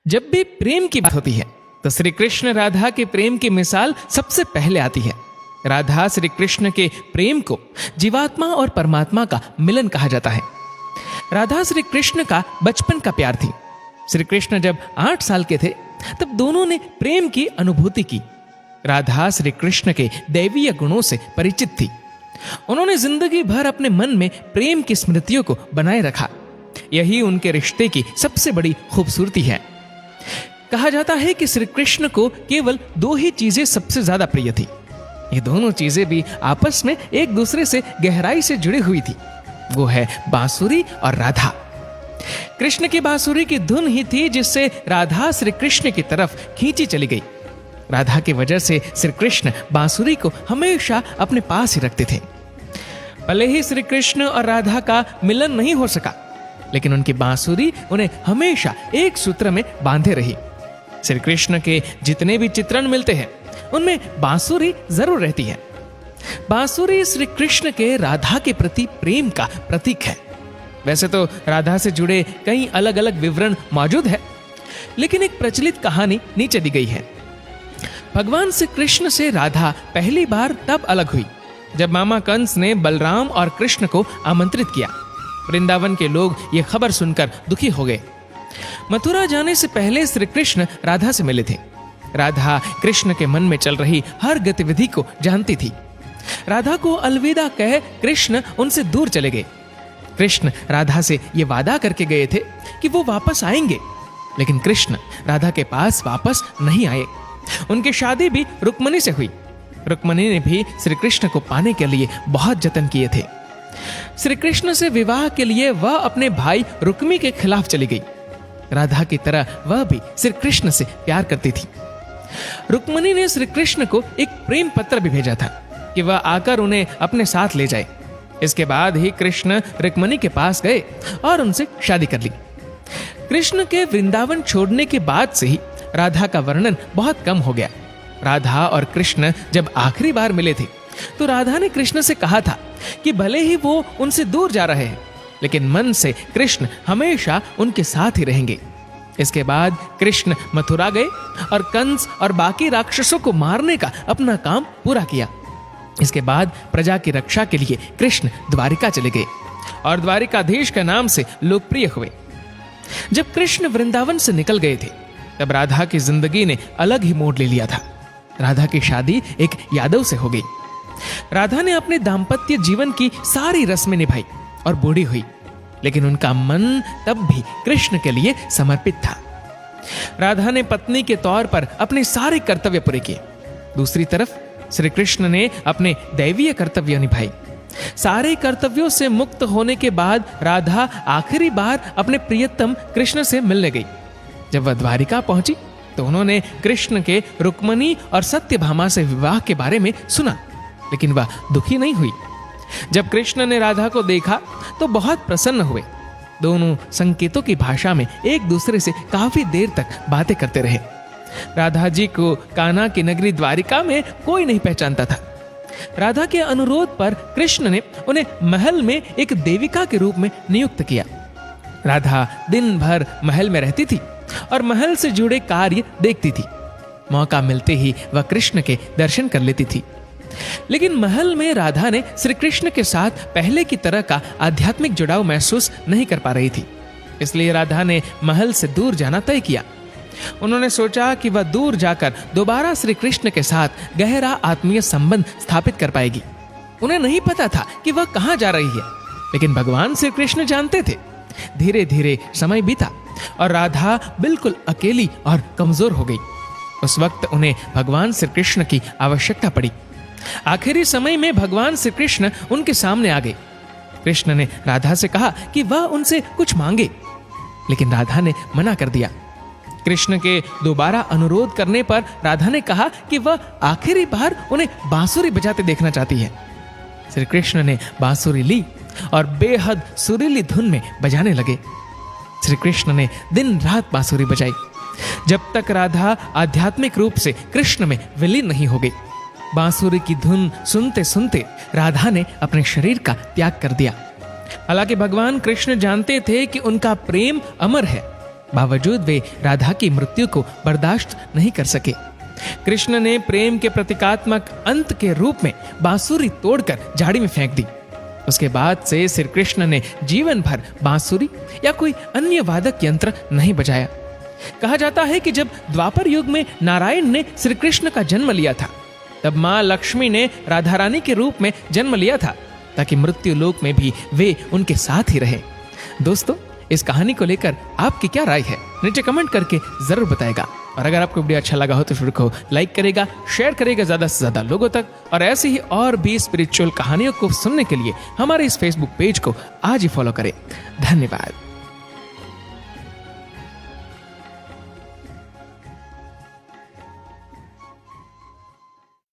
जब भी प्रेम की बात होती है तो श्री कृष्ण राधा के प्रेम की मिसाल सबसे पहले आती है। राधा श्री कृष्ण के प्रेम को जीवात्मा और परमात्मा का मिलन कहा जाता है। राधा श्री कृष्ण का बचपन का प्यार थी। श्री कृष्ण जब 8 साल के थे तब दोनों ने प्रेम की अनुभूति की। राधा श्री कृष्ण के दैवीय गुणों से परिचित थी। उन्होंने जिंदगी भर अपने मन में प्रेम की स्मृतियों को बनाए रखा। यही उनके रिश्ते की सबसे बड़ी खूबसूरती है। कहा जाता है कि श्री कृष्ण को केवल 2 ही चीजें सबसे ज्यादा प्रिय थी। ये दोनों चीजें भी आपस में एक दूसरे से गहराई से जुड़ी हुई थी। वो है बांसुरी और राधा। कृष्ण की बांसुरी की धुन ही थी जिससे राधा श्री कृष्ण की तरफ खींची चली गई। राधा की वजह से श्री कृष्ण बांसुरी को हमेशा अपने पास ही रखते थे। भले ही श्री कृष्ण और राधा का मिलन नहीं हो सका, लेकिन उनकी बांसुरी उन्हें हमेशा एक सूत्र में बांधे रही। श्री कृष्ण के जितने भी चित्रण मिलते हैं उनमें बांसुरी जरूर रहती है। बांसुरी श्री कृष्ण के राधा के प्रति प्रेम का प्रतीक है। वैसे तो राधा से जुड़े कई अलग अलग विवरण मौजूद है, लेकिन एक प्रचलित कहानी नीचे दी गई है। भगवान श्री कृष्ण से राधा पहली बार तब अलग हुई जब मामा कंस ने बलराम और कृष्ण को आमंत्रित किया। वृंदावन के लोग ये खबर सुनकर दुखी हो गए। मथुरा जाने से पहले श्री कृष्ण राधा से मिले थे। राधा कृष्ण के मन में चल रही हर गतिविधि को जानती थी। राधा को अलविदा कह कृष्ण उनसे दूर चले गए। कृष्ण राधा से ये वादा करके गए थे कि वो वापस आएंगे, लेकिन कृष्ण राधा के पास वापस नहीं आए। उनकी शादी भी रुक्मणी से हुई। रुक्मणी ने भी श्री कृष्ण को पाने के लिए बहुत जतन किए थे। श्री कृष्ण से विवाह के लिए वह अपने भाई रुक्मी के खिलाफ चली गई। राधा की तरह वह भी श्री कृष्ण से प्यार करती थी। रुक्मणी ने श्री कृष्ण को एक प्रेम पत्र भी भेजा था कि वह आकर उन्हें अपने साथ ले जाए। इसके बाद ही कृष्ण रुक्मणी के पास गए और उनसे शादी कर ली। कृष्ण के वृंदावन छोड़ने के बाद से ही राधा का वर्णन बहुत कम हो गया। राधा और कृष्ण जब आखिरी बार मिले थे तो राधा ने कृष्ण से कहा था कि भले ही वो उनसे दूर जा रहे हैं, लेकिन मन से कृष्ण हमेशा उनके साथ ही रहेंगे। इसके बाद कृष्ण मथुरा गए और कंस और बाकी राक्षसों को मारने का अपना काम पूरा किया। इसके बाद प्रजा की रक्षा के लिए कृष्ण द्वारिका चले गए और द्वारिकाधीश के नाम से लोकप्रिय हुए। जब कृष्ण वृंदावन से निकल गए थे तब राधा की जिंदगी ने अलग ही मोड़ ले लिया था। राधा की शादी एक यादव से हो गई। राधा ने अपने दाम्पत्य जीवन की सारी रस्में निभाई और बूढ़ी हुई, लेकिन उनका मन तब भी कृष्ण के लिए समर्पित था। राधा ने पत्नी के तौर पर अपने सारे कर्तव्य पूरे किए। दूसरी तरफ श्री कृष्ण ने अपने दैवीय कर्तव्य निभाए। सारे कर्तव्यों से मुक्त होने के बाद राधा आखिरी बार अपने प्रियतम कृष्ण से मिलने गई। जब वह द्वारिका पहुंची तो उन्होंने कृष्ण के रुक्मणी और सत्यभामा से विवाह के बारे में सुना, लेकिन वह दुखी नहीं हुई। जब कृष्ण ने राधा को देखा तो बहुत प्रसन्न हुए। दोनों संकेतों की भाषा में एक दूसरे से काफी देर तक बातें करते रहे। राधा जी को कान्हा की नगरी द्वारिका में कोई नहीं पहचानता था। राधा के अनुरोध पर कृष्ण ने उन्हें महल में एक देविका के रूप में नियुक्त किया। राधा दिन भर महल में रहती थी और महल से जुड़े कार्य देखती थी। मौका मिलते ही वह कृष्ण के दर्शन कर लेती थी। लेकिन महल में राधा ने श्री कृष्ण के साथ पहले की तरह का आध्यात्मिक जुड़ाव महसूस नहीं कर पा रही थी। इसलिए राधा ने महल से दूर जाना तय किया। उन्होंने सोचा कि वह दूर जाकर दोबारा श्री कृष्ण के साथ गहरा आत्मीय संबंध स्थापित कर पाएगी। उन्हें नहीं पता था कि वह कहाँ जा रही है, लेकिन भगवान श्री कृष्ण जानते थे। धीरे धीरे समय बीता और राधा बिल्कुल अकेली और कमजोर हो गई। उस वक्त उन्हें भगवान श्री कृष्ण की आवश्यकता पड़ी। आखिरी समय में भगवान श्री कृष्ण उनके सामने आ गए। कृष्ण ने राधा से कहा कि वह उनसे कुछ मांगे, लेकिन राधा ने मना कर दिया। कृष्ण के दोबारा अनुरोध करने पर राधा ने कहा कि वह आखिरी बार उन्हें बांसुरी बजाते देखना चाहती है। श्री कृष्ण ने बांसुरी ली और बेहद सुरीली धुन में बजाने लगे। श्री कृष्ण ने दिन रात बांसुरी बजाई जब तक राधा आध्यात्मिक रूप से कृष्ण में विलीन नहीं हो गई। बांसुरी की धुन सुनते सुनते राधा ने अपने शरीर का त्याग कर दिया। हालांकि भगवान कृष्ण जानते थे कि उनका प्रेम अमर है। बावजूद वे राधा की मृत्यु को बर्दाश्त नहीं कर सके। कृष्ण ने प्रेम के प्रतीकात्मक अंत के रूप में बांसुरी तोड़कर झाड़ी में फेंक दी। उसके बाद से श्री कृष्ण ने जीवन भर बांसुरी या कोई अन्य वादक यंत्र नहीं बजाया। कहा जाता है कि जब द्वापर युग में नारायण ने श्री कृष्ण का जन्म लिया था, तब मां लक्ष्मी ने राधा रानी के रूप में जन्म लिया था, ताकि मृत्यु लोक में भी वे उनके साथ ही रहे। दोस्तों, इस कहानी को लेकर आपकी क्या राय है, नीचे कमेंट करके जरूर बताएगा। और अगर आपको वीडियो अच्छा लगा हो तो वीडियो को लाइक करेगा, शेयर करेगा ज्यादा से ज्यादा लोगों तक। और ऐसी ही और भी स्पिरिचुअल कहानियों को सुनने के लिए हमारे इस फेसबुक पेज को आज ही फॉलो करें। धन्यवाद।